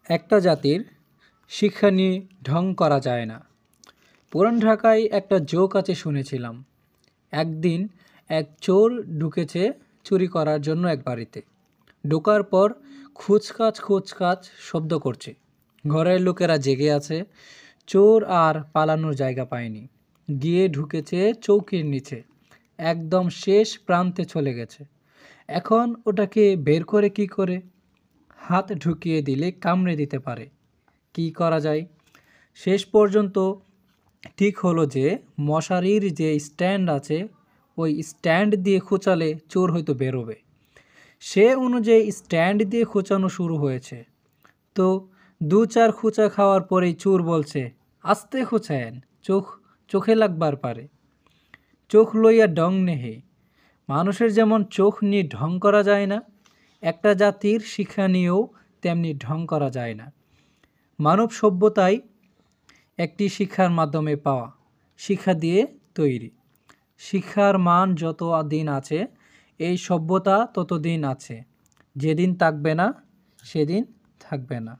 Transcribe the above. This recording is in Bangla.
একটা জাতির শিক্ষা নিয়ে ঢং করা যায় না। পুরান ঢাকায় একটা জোক আছে শুনেছিলাম। একদিন এক চোর ঢুকেছে চুরি করার জন্য এক বাড়িতে। ঢোকার পর খুচকাচ খুচকাচ শব্দ করছে। ঘরের লোকেরা জেগে আছে। চোর আর পালানোর জায়গা পায়নি। গিয়ে ঢুকেছে চৌকির নিচে, একদম শেষ প্রান্তে চলে গেছে। এখন ওটাকে বের করে কি করে? হাত ঢুকিয়ে দিলে কামড়ে দিতে পারে। কি করা যায়? শেষ পর্যন্ত ঠিক হলো যে মশারির যে স্ট্যান্ড আছে ওই স্ট্যান্ড দিয়ে খোঁচালে চোর হয়তো বেরোবে। সে অনুযায়ী স্ট্যান্ড দিয়ে খোঁচানো শুরু হয়েছে। তো 2-4 খোঁচা খাওয়ার পরেই চোর বলছে, আস্তে খোঁচায়েন, চোখে লাগবার পারে। চোখ লইয়া ডং নেহে। মানুষের যেমন চোখ নিয়ে ঢং করা যায় না, একটা জাতির শিক্ষা নিয়েও তেমনি ঢং করা যায় না। মানব সভ্যতাই একটি শিক্ষার মাধ্যমে পাওয়া, শিক্ষা দিয়ে তৈরি। শিক্ষার মান যত দিন আছে এই সভ্যতা ততদিন আছে। যেদিন থাকবে না সেদিন থাকবে না।